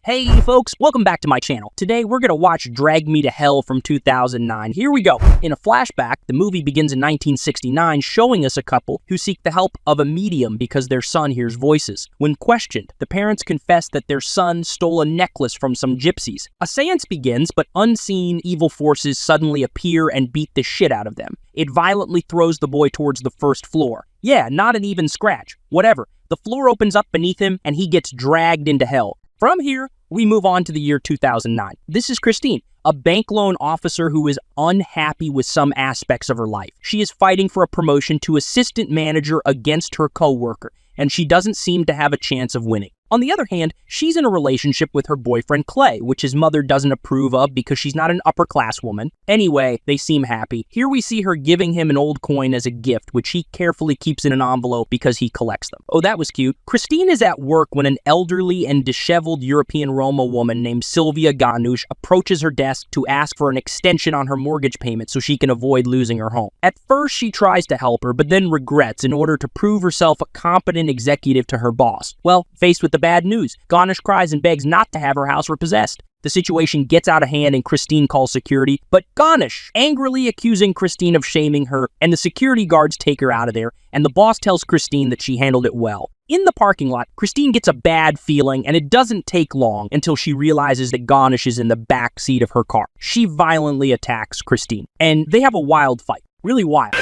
Hey folks, welcome back to my channel. Today we're gonna watch Drag Me to Hell from 2009. Here we go. In a flashback, the movie begins in 1969, showing us a couple who seek the help of a medium because their son hears voices. When questioned, the parents confess that their son stole a necklace from some gypsies. A seance begins, but unseen evil forces suddenly appear and beat the shit out of them. It violently throws the boy towards the first floor. Yeah, not an even scratch. Whatever. The floor opens up beneath him and he gets dragged into hell. From here, we move on to the year 2009. This is Christine, a bank loan officer who is unhappy with some aspects of her life. She is fighting for a promotion to assistant manager against her coworker, and she doesn't seem to have a chance of winning. On the other hand, she's in a relationship with her boyfriend Clay, which his mother doesn't approve of because she's not an upper-class woman. Anyway, they seem happy. Here we see her giving him an old coin as a gift, which he carefully keeps in an envelope because he collects them. Oh, that was cute. Christine is at work when an elderly and disheveled European Roma woman named Sylvia Ganush approaches her desk to ask for an extension on her mortgage payment so she can avoid losing her home. At first, she tries to help her, but then regrets in order to prove herself a competent executive to her boss. Well, faced with the bad news, Ganush cries and begs not to have her house repossessed. The situation gets out of hand and Christine calls security, but Ganush angrily accusing Christine of shaming her, and the security guards take her out of there, and the boss tells Christine that she handled it well. In the parking lot, Christine gets a bad feeling, and it doesn't take long until she realizes that Ganush is in the back seat of her car. She violently attacks Christine, and they have a wild fight. Really wild.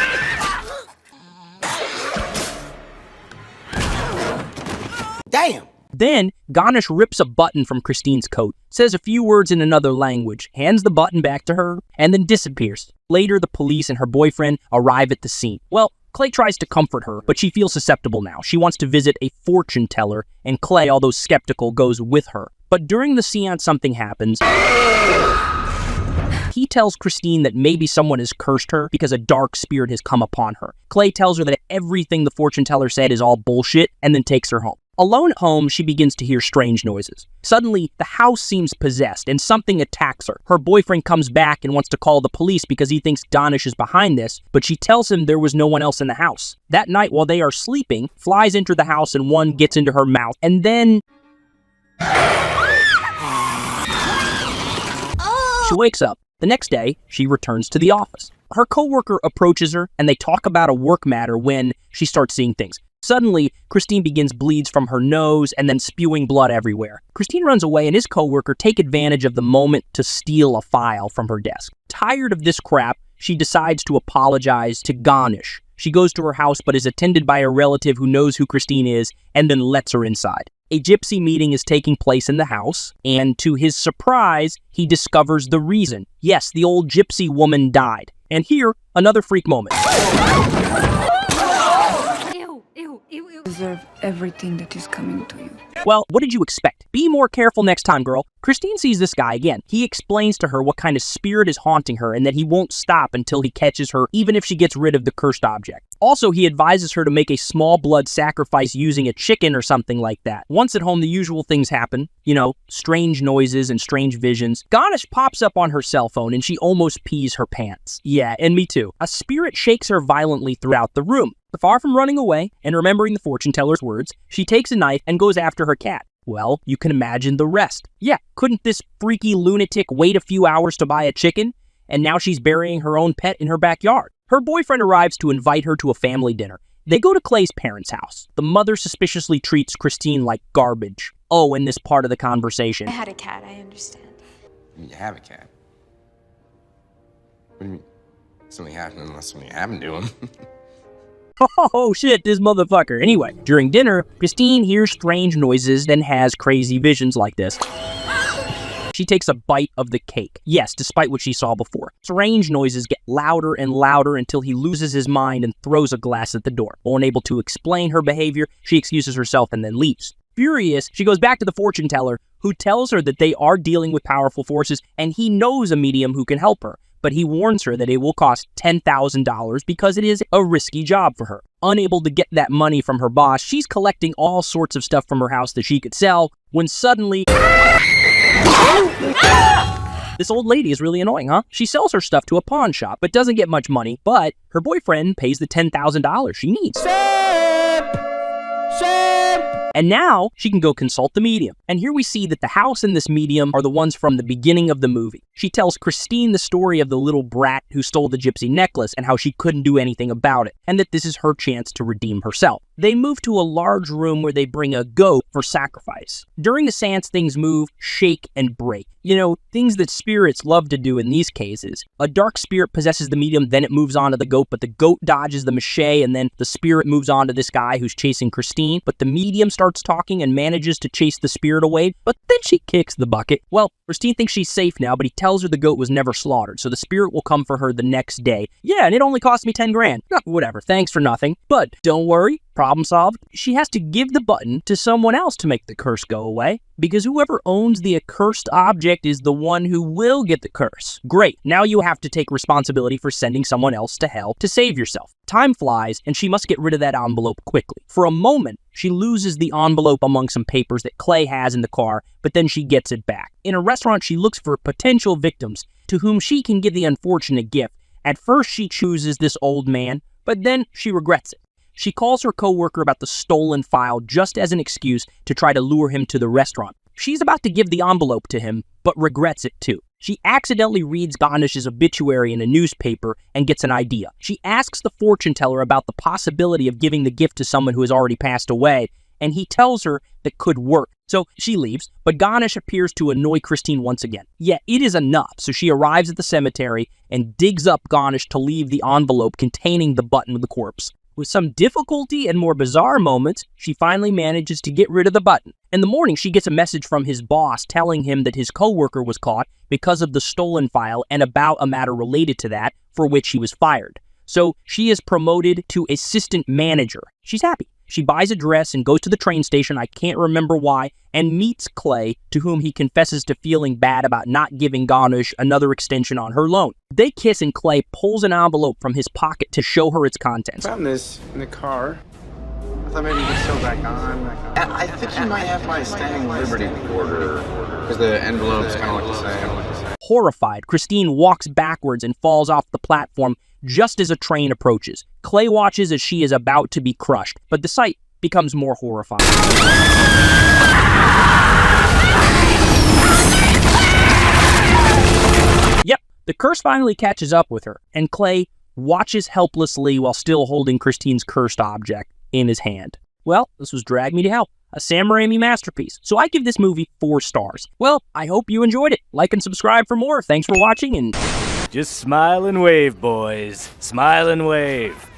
Damn! Then, Ganush rips a button from Christine's coat, says a few words in another language, hands the button back to her, and then disappears. Later, the police and her boyfriend arrive at the scene. Well, Clay tries to comfort her, but she feels susceptible now. She wants to visit a fortune teller, and Clay, although skeptical, goes with her. But during the seance, something happens. He tells Christine that maybe someone has cursed her because a dark spirit has come upon her. Clay tells her that everything the fortune teller said is all bullshit, and then takes her home. Alone at home, she begins to hear strange noises. Suddenly, the house seems possessed and something attacks her. Her boyfriend comes back and wants to call the police because he thinks Ganush is behind this, but she tells him there was no one else in the house. That night, while they are sleeping, flies enter the house and one gets into her mouth, and then she wakes up. The next day, she returns to the office. Her coworker approaches her and they talk about a work matter when she starts seeing things. Suddenly, Christine begins bleeds from her nose and then spewing blood everywhere. Christine runs away and his coworker take advantage of the moment to steal a file from her desk. Tired of this crap, she decides to apologize to Ganush. She goes to her house but is attended by a relative who knows who Christine is and then lets her inside. A gypsy meeting is taking place in the house, and to his surprise, he discovers the reason. Yes, the old gypsy woman died. And here, another freak moment. Deserve everything that is coming to you. Well, what did you expect? Be more careful next time, girl. Christine sees this guy again. He explains to her what kind of spirit is haunting her and that he won't stop until he catches her, even if she gets rid of the cursed object. Also, he advises her to make a small blood sacrifice using a chicken or something like that. Once at home, the usual things happen. You know, strange noises and strange visions. Ganush pops up on her cell phone and she almost pees her pants. Yeah, and me too. A spirit shakes her violently throughout the room. Far from running away and remembering the fortune teller's words, she takes a knife and goes after her cat. Well, you can imagine the rest. Yeah, couldn't this freaky lunatic wait a few hours to buy a chicken? And now she's burying her own pet in her backyard. Her boyfriend arrives to invite her to a family dinner. They go to Clay's parents' house. The mother suspiciously treats Christine like garbage. Oh, and this part of the conversation. I had a cat, I understand. You have a cat? What do you mean? Something happened unless something happened to him. Oh shit, this motherfucker. Anyway, during dinner, Christine hears strange noises and has crazy visions like this. She takes a bite of the cake. Yes, despite what she saw before. Strange noises get louder and louder until he loses his mind and throws a glass at the door. Unable to explain her behavior, she excuses herself and then leaves. Furious, she goes back to the fortune teller, who tells her that they are dealing with powerful forces and he knows a medium who can help her. But he warns her that it will cost $10,000 because it is a risky job for her. Unable to get that money from her boss, she's collecting all sorts of stuff from her house that she could sell, when suddenly... This old lady is really annoying, huh? She sells her stuff to a pawn shop, but doesn't get much money, but her boyfriend pays the $10,000 she needs. Sam! And now she can go consult the medium. And here we see that the house and this medium are the ones from the beginning of the movie. She tells Christine the story of the little brat who stole the gypsy necklace and how she couldn't do anything about it, and that this is her chance to redeem herself. They move to a large room where they bring a goat for sacrifice. During the seance, things move, shake, and break. You know, things that spirits love to do in these cases. A dark spirit possesses the medium, then it moves on to the goat, but the goat dodges the mache, and then the spirit moves on to this guy who's chasing Christine, but the medium starts talking and manages to chase the spirit away, but then she kicks the bucket. Well, Christine thinks she's safe now, but he tells her the goat was never slaughtered, so the spirit will come for her the next day. Yeah, and it only cost me 10 grand. Whatever, thanks for nothing. But don't worry, problem solved. She has to give the button to someone else to make the curse go away, because whoever owns the accursed object is the one who will get the curse. Great, now you have to take responsibility for sending someone else to hell to save yourself. Time flies, and she must get rid of that envelope quickly. For a moment, she loses the envelope among some papers that Clay has in the car, but then she gets it back. In a restaurant, she looks for potential victims to whom she can give the unfortunate gift. At first, she chooses this old man, but then she regrets it. She calls her coworker about the stolen file just as an excuse to try to lure him to the restaurant. She's about to give the envelope to him, but regrets it too. She accidentally reads Ganesh's obituary in a newspaper and gets an idea. She asks the fortune teller about the possibility of giving the gift to someone who has already passed away, and he tells her that could work. So she leaves, but Ganesh appears to annoy Christine once again. Yet it is enough, so she arrives at the cemetery and digs up Ganesh to leave the envelope containing the button with the corpse. With some difficulty and more bizarre moments, she finally manages to get rid of the button. In the morning, she gets a message from his boss telling him that his coworker was caught because of the stolen file and about a matter related to that for which he was fired. So she is promoted to assistant manager. She's happy. She buys a dress and goes to the train station, I can't remember why, and meets Clay, to whom he confesses to feeling bad about not giving Ganesh another extension on her loan. They kiss and Clay pulls an envelope from his pocket to show her its contents. I found this in the car. I thought maybe you could sew back on. I think you might have my standing liberty order, because the envelope's kind of like the same. Horrified, Christine walks backwards and falls off the platform just as a train approaches. Clay watches as she is about to be crushed, but the sight becomes more horrifying. Yep, the curse finally catches up with her, and Clay watches helplessly while still holding Christine's cursed object in his hand. Well, this was Drag Me to Hell, a Sam Raimi masterpiece, so I give this movie 4 stars. Well, I hope you enjoyed it. Like and subscribe for more. Thanks for watching, and Just smile and wave, boys. Smile and wave.